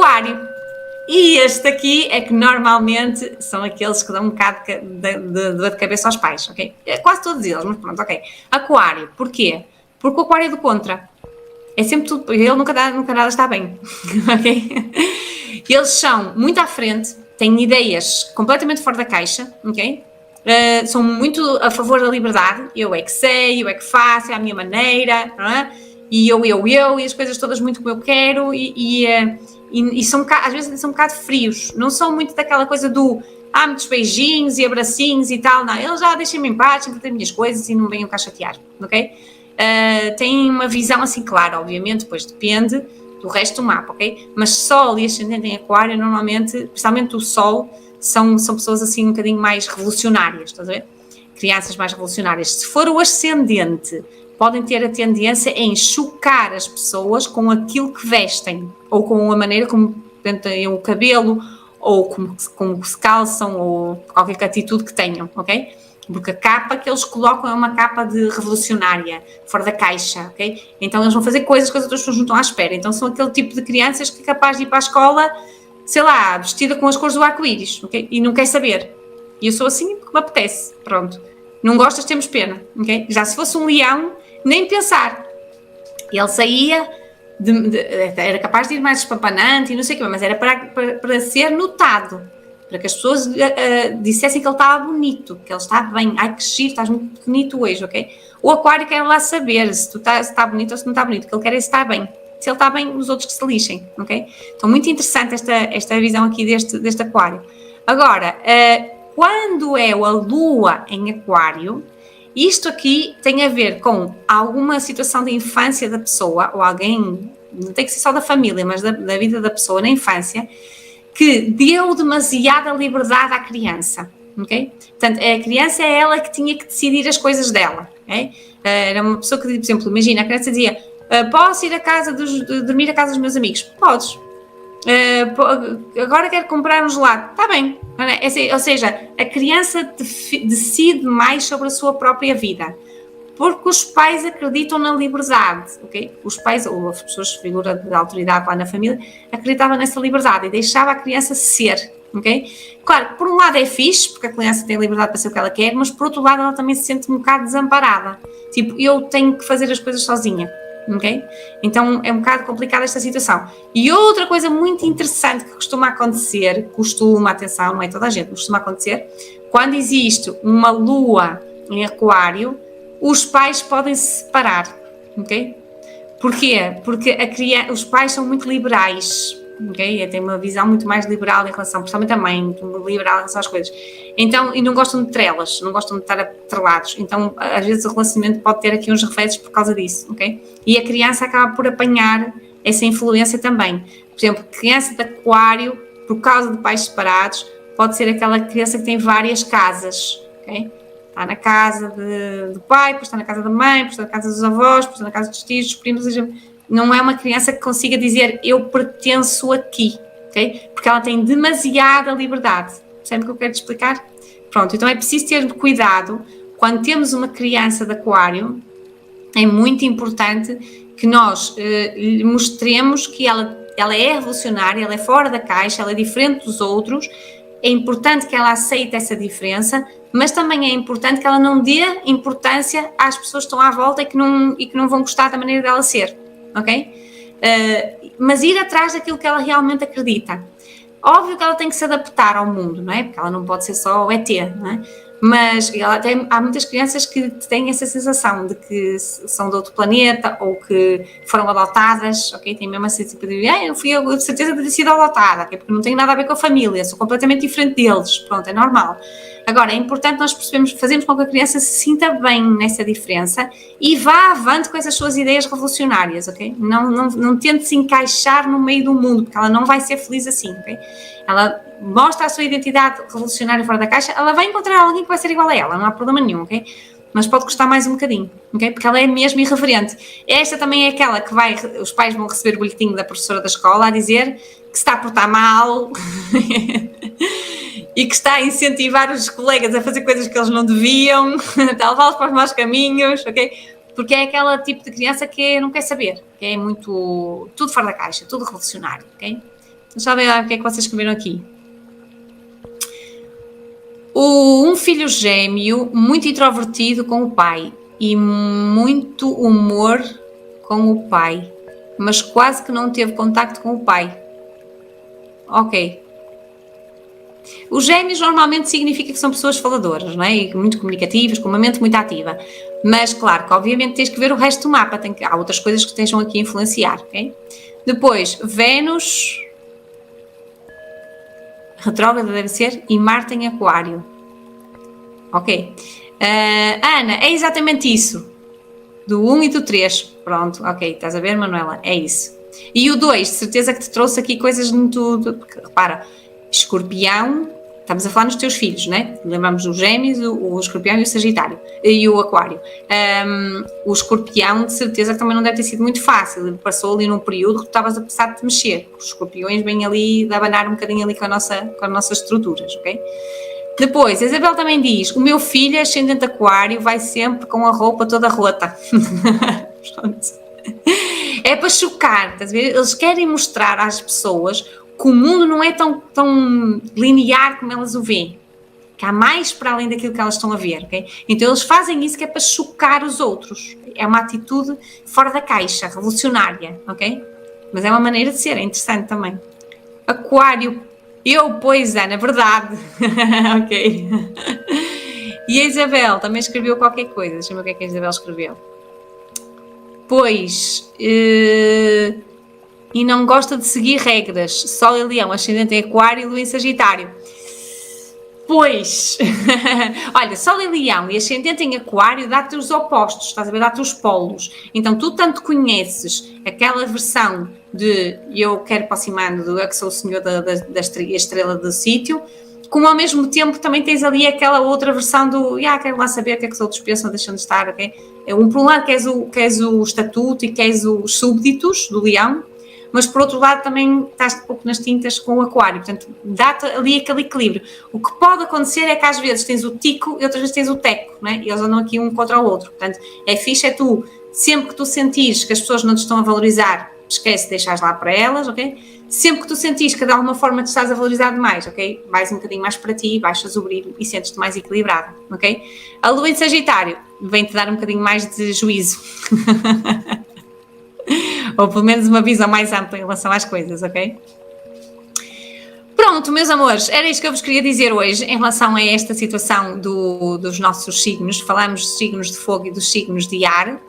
Aquário. E este aqui é que normalmente são aqueles que dão um bocado de dor de cabeça aos pais, ok? Quase todos eles, mas pronto, ok. Aquário, porquê? Porque o Aquário é do contra. É sempre tudo, ele nunca nada está bem, ok? Eles são muito à frente, têm ideias completamente fora da caixa, ok? São muito a favor da liberdade, eu é que sei, eu é que faço, é a minha maneira, não é? E eu, e as coisas todas muito como eu quero, e são, às vezes são um bocado frios, não são muito daquela coisa do muitos beijinhos e abracinhos e tal, não, eles já deixem-me em paz, tenho que ter minhas coisas e não venham cá chatear, ok? Têm uma visão assim clara, obviamente, depois depende do resto do mapa, ok? Mas Sol e Ascendente em Aquário, normalmente, principalmente o Sol, são pessoas assim um bocadinho mais revolucionárias, estás a ver? Crianças mais revolucionárias. Se for o Ascendente, podem ter a tendência em chocar as pessoas com aquilo que vestem, ou com a maneira como têm o cabelo, ou como se calçam, ou qualquer atitude que tenham, ok? Porque a capa que eles colocam é uma capa de revolucionária, fora da caixa, ok? Então eles vão fazer coisas que as outras pessoas não estão à espera. Então são aquele tipo de crianças que é capaz de ir para a escola, sei lá, vestida com as cores do arco-íris, ok? E não quer saber. E eu sou assim porque me apetece, pronto. Não gostas, temos pena, ok? Já se fosse um leão, nem pensar. Ele saía, era capaz de ir mais espampanante e não sei o quê, mas era para ser notado, para que as pessoas dissessem que ele estava bonito, que ele estava bem. Ai, que giro, estás muito bonito hoje, ok? O Aquário quer lá saber se está bonito ou se não está bonito, o que ele quer é se está bem. Se ele está bem, os outros que se lixem, ok? Então, muito interessante esta visão aqui deste Aquário. Agora, quando é a Lua em Aquário, isto aqui tem a ver com alguma situação de infância da pessoa, ou alguém, não tem que ser só da família, mas da vida da pessoa na infância, que deu demasiada liberdade à criança, ok? Portanto, a criança é ela que tinha que decidir as coisas dela, ok? Era uma pessoa que, por exemplo, imagina, a criança dizia, posso ir dormir à casa dos meus amigos? Podes. Agora quero comprar um gelado, está bem, ou seja, a criança decide mais sobre a sua própria vida, porque os pais acreditam na liberdade, ok? Os pais ou as pessoas de figura de autoridade lá na família acreditavam nessa liberdade e deixava a criança ser, ok? Claro, por um lado é fixe, porque a criança tem a liberdade para ser o que ela quer, mas por outro lado ela também se sente um bocado desamparada, tipo, eu tenho que fazer as coisas sozinha. Ok? Então é um bocado complicada esta situação. E outra coisa muito interessante que costuma acontecer, atenção, não é toda a gente, costuma acontecer, quando existe uma lua em Aquário, os pais podem se separar, ok? Porquê? Porque os pais são muito liberais, ok? Tem uma visão muito mais liberal em relação, principalmente a mãe, muito liberal em relação às coisas. Então, e não gostam de trelas, não gostam de estar atrelados. Então, às vezes o relacionamento pode ter aqui uns reflexos por causa disso, ok? E a criança acaba por apanhar essa influência também. Por exemplo, criança de Aquário, por causa de pais separados, pode ser aquela criança que tem várias casas, ok? Está na casa do pai, depois está na casa da mãe, depois está na casa dos avós, depois está na casa dos tios, dos primos. Não é uma criança que consiga dizer eu pertenço aqui, ok? Porque ela tem demasiada liberdade. Percebe o que eu quero te explicar? Pronto, então é preciso ter cuidado quando temos uma criança de Aquário. É muito importante que nós mostremos que ela é revolucionária, ela é fora da caixa, ela é diferente dos outros. É importante que ela aceite essa diferença, mas também é importante que ela não dê importância às pessoas que estão à volta e que não vão gostar da maneira dela ser, ok? Mas ir atrás daquilo que ela realmente acredita. Óbvio que ela tem que se adaptar ao mundo, não é? Porque ela não pode ser só o ET, não é? Mas há muitas crianças que têm essa sensação de que são de outro planeta ou que foram adotadas, ok? Tem mesmo esse tipo de eu de certeza de ter sido adotada, porque não tem nada a ver com a família, sou completamente diferente deles, pronto, é normal. Agora, é importante nós fazermos com que a criança se sinta bem nessa diferença e vá avante com essas suas ideias revolucionárias, ok? Não tente se encaixar no meio do mundo, porque ela não vai ser feliz assim, ok? Ela mostra a sua identidade revolucionária fora da caixa, ela vai encontrar alguém que vai ser igual a ela, não há problema nenhum, ok? Mas pode custar mais um bocadinho, ok? Porque ela é mesmo irreverente. Esta também é aquela que os pais vão receber o boletim da professora da escola a dizer que se está a portar mal e que está a incentivar os colegas a fazer coisas que eles não deviam, a levá-los para os maus caminhos, ok? Porque é aquela tipo de criança que não quer saber, que é muito tudo fora da caixa, tudo revolucionário, ok? Já ver lá o que é que vocês escreveram aqui. Um filho gêmeo muito introvertido com o pai e muito humor com o pai, mas quase que não teve contacto com o pai. Ok. Os gêmeos normalmente significa que são pessoas faladoras, não é? E muito comunicativas, com uma mente muito ativa. Mas, claro, que obviamente tens que ver o resto do mapa, há outras coisas que estejam aqui a influenciar, ok? Depois, Vênus, retrógrada deve ser, e Marte em Aquário. Ok. Ana, é exatamente isso. Do 1 e do 3. Pronto, ok. Estás a ver, Manuela? É isso. E o 2, de certeza que te trouxe aqui coisas muito... Repara, Escorpião, estamos a falar nos teus filhos, né? Lembramos dos Gêmeos, o Escorpião e o Sagitário, e o Aquário. O Escorpião, de certeza que também não deve ter sido muito fácil. Ele passou ali num período que tu estavas a precisar de te mexer. Os Escorpiões vêm ali de abanar um bocadinho ali com as nossas estruturas, ok? Depois, a Isabel também diz, o meu filho, ascendente Aquário, vai sempre com a roupa toda rota. Pronto. É para chocar, estás a ver? Eles querem mostrar às pessoas que o mundo não é tão linear como elas o veem, que há mais para além daquilo que elas estão a ver, ok? Então eles fazem isso que é para chocar os outros, é uma atitude fora da caixa, revolucionária, ok? Mas é uma maneira de ser, é interessante também. Aquário, pois Ana, verdade, ok. E a Isabel também escreveu qualquer coisa, deixa-me ver o que é que a Isabel escreveu. Pois... E não gosta de seguir regras. Sol em Leão, ascendente em Aquário e Lua em Sagitário. Pois, olha, Sol em Leão e ascendente em Aquário dá-te os opostos, estás a ver, dá-te os polos. Então tu tanto conheces aquela versão de eu quero aproximar-me do eu que sou o senhor da estrela do sítio, como ao mesmo tempo também tens ali aquela outra versão do quero lá saber o que é que os outros pensam, deixando de estar, ok? Por um lado queres o estatuto e queres os súbditos do Leão, mas por outro lado também estás um pouco nas tintas com o Aquário, portanto dá-te ali aquele equilíbrio. O que pode acontecer é que às vezes tens o tico e outras vezes tens o teco, né? E eles andam aqui um contra o outro, portanto é fixe, é tu, sempre que tu sentires que as pessoas não te estão a valorizar, esquece de deixares lá para elas, ok? Sempre que tu sentires que de alguma forma te estás a valorizar demais, ok? Vais um bocadinho mais para ti, baixas o brilho e sentes-te mais equilibrada, ok? A Lua em Sagitário vem-te dar um bocadinho mais de juízo. Ou pelo menos uma visão mais ampla em relação às coisas, ok? Pronto, meus amores, era isto que eu vos queria dizer hoje em relação a esta situação dos nossos signos. Falamos dos signos de fogo e dos signos de ar.